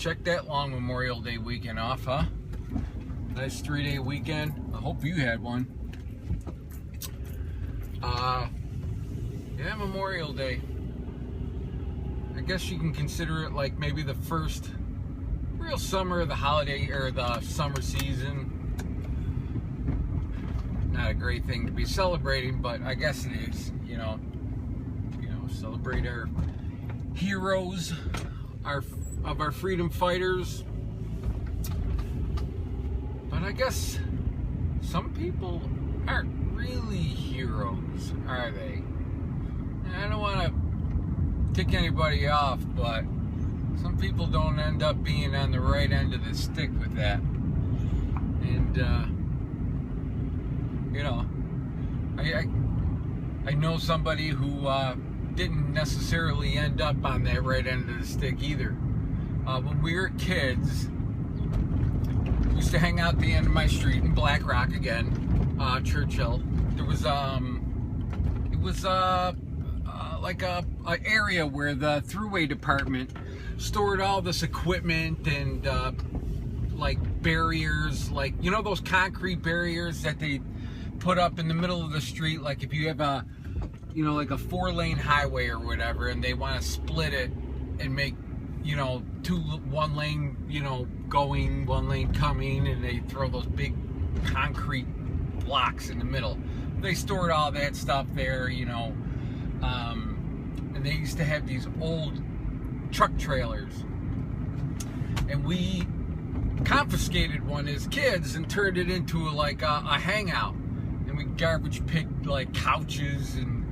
check that long Memorial Day weekend off, huh? Nice 3-day weekend. I hope you had one. Yeah, Memorial Day. I guess you can consider it like maybe the first real summer of the holiday or the summer season. Not a great thing to be celebrating, but I guess it is. You know, celebrate our heroes, of our freedom fighters. But I guess some people aren't really heroes, are they? I don't want to tick anybody off, but some people don't end up being on the right end of the stick with that. And you know, I know somebody who didn't necessarily end up on that right end of the stick either. When we were kids, we used to hang out at the end of my street in Black Rock again, Churchill. There was it was like a area where the thruway department stored all this equipment and like barriers, like, you know, those concrete barriers that they put up in the middle of the street, like if you have a, you know, like a 4-lane highway or whatever, and they want to split it and make, you know, one lane, you know, going, 1 lane coming, and they throw those big concrete blocks in the middle. They stored all that stuff there, you know, and they used to have these old truck trailers, and we confiscated one as kids and turned it into like a hangout, and we garbage picked like couches and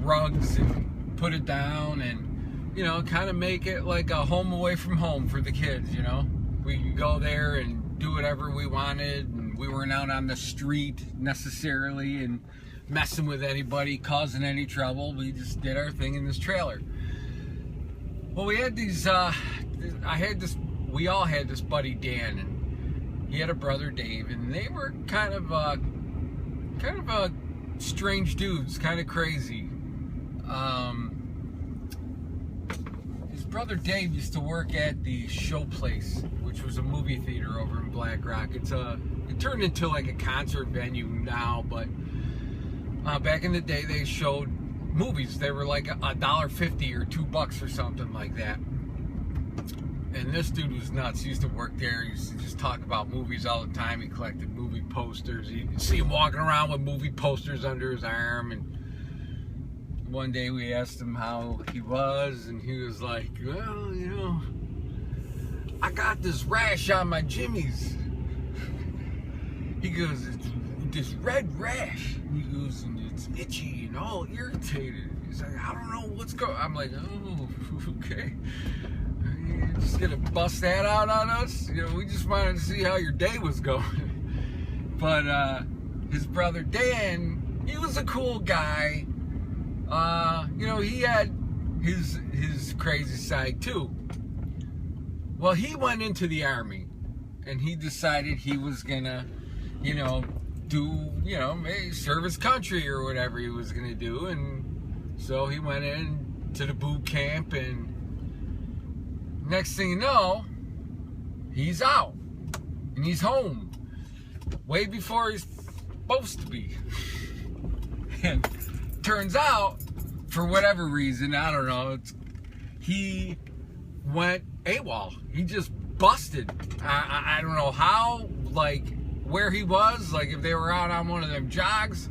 rugs and put it down, and, you know, kind of make it like a home away from home for the kids. You know, we could go there and do whatever we wanted, and we weren't out on the street necessarily and messing with anybody, causing any trouble. We just did our thing in this trailer. Well, we had these we all had this buddy Dan, and he had a brother Dave, and they were kind of strange dudes, kind of crazy. His brother Dave used to work at the Show Place, which was a movie theater over in Black Rock. It turned into like a concert venue now, but back in the day they showed movies. They were like $1.50 or $2 or something like that. And this dude was nuts. He used to work there. He used to just talk about movies all the time. He collected movie posters. You'd see him walking around with movie posters under his arm. And one day we asked him how he was, and he was like, well, you know, I got this rash on my jimmies. He goes, it's this red rash. He goes, and it's itchy and all irritated. He's like, I don't know what's going on. I'm like, oh, okay. You're just gonna bust that out on us? You know, we just wanted to see how your day was going. But his brother Dan, he was a cool guy. You know, he had his crazy side too. Well, he went into the Army, and he decided he was gonna, you know, maybe serve his country or whatever he was gonna do. And so he went in to the boot camp, and next thing you know, he's out and he's home way before he's supposed to be. And turns out, for whatever reason, I don't know, he went AWOL. He just busted. I don't know how, like, where he was, like if they were out on one of them jogs,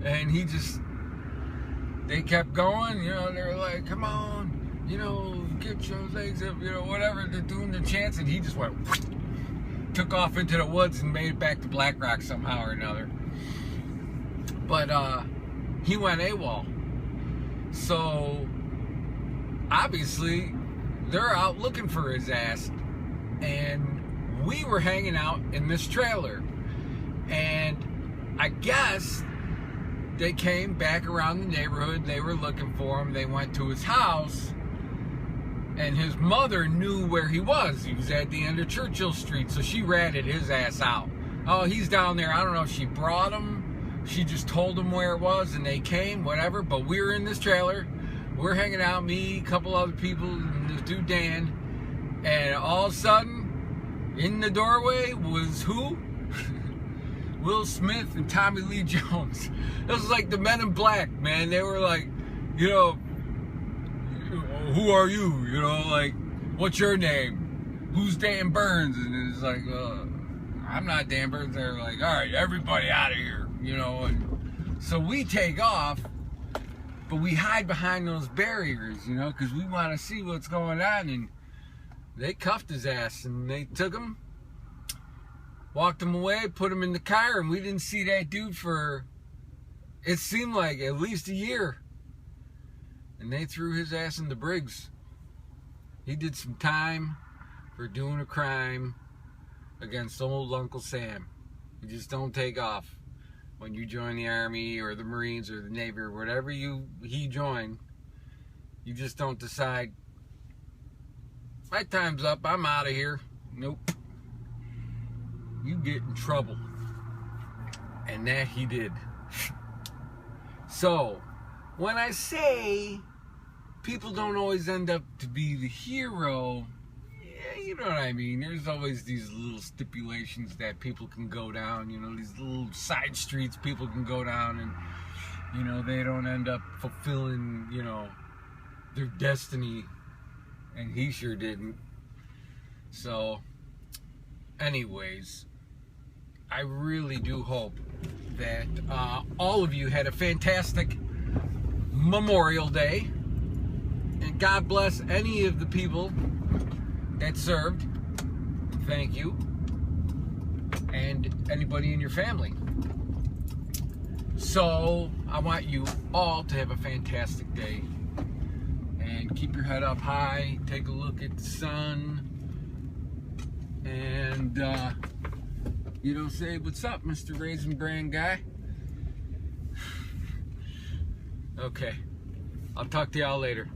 and they kept going, you know, they were like, come on, you know, get your legs up, you know, whatever, they're doing their chants, and he just went, took off into the woods and made it back to Black Rock somehow or another. But he went AWOL. So obviously they're out looking for his ass, and we were hanging out in this trailer, and I guess they came back around the neighborhood. They were looking for him. They went to his house, and his mother knew where he was. He was at the end of Churchill Street, so she ratted his ass out. Oh, he's down there. I don't know if she brought him. She just told them where it was, and they came, whatever. But we were in this trailer. We're hanging out, me, a couple other people, and this dude Dan. And all of a sudden, in the doorway was who? Will Smith and Tommy Lee Jones. It was like the Men in Black, man. They were like, you know, who are you? You know, like, what's your name? Who's Dan Burns? And it's like, I'm not Dan Burns. They're like, all right, everybody out of here, you know. And so we take off, but we hide behind those barriers, you know, because we want to see what's going on. And they cuffed his ass, and they took him, walked him away, put him in the car, and we didn't see that dude for, it seemed like, at least a year. And they threw his ass in the Briggs. He did some time for doing a crime against old Uncle Sam. You just don't take off when you join the Army or the Marines or the Navy or whatever he joined. You just don't decide, my time's up, I'm out of here. Nope. You get in trouble. And that he did. So, when I say people don't always end up to be the hero, yeah, you know what I mean. There's always these little stipulations that people can go down, you know, these little side streets people can go down, and, you know, they don't end up fulfilling, you know, their destiny, and he sure didn't. So, anyways, I really do hope that all of you had a fantastic Memorial Day, and God bless any of the people that served. Thank you. And anybody in your family. So I want you all to have a fantastic day, and keep your head up high, take a look at the sun, and you know, say, what's up, Mr. Raisin Bran guy? Okay, I'll talk to y'all later.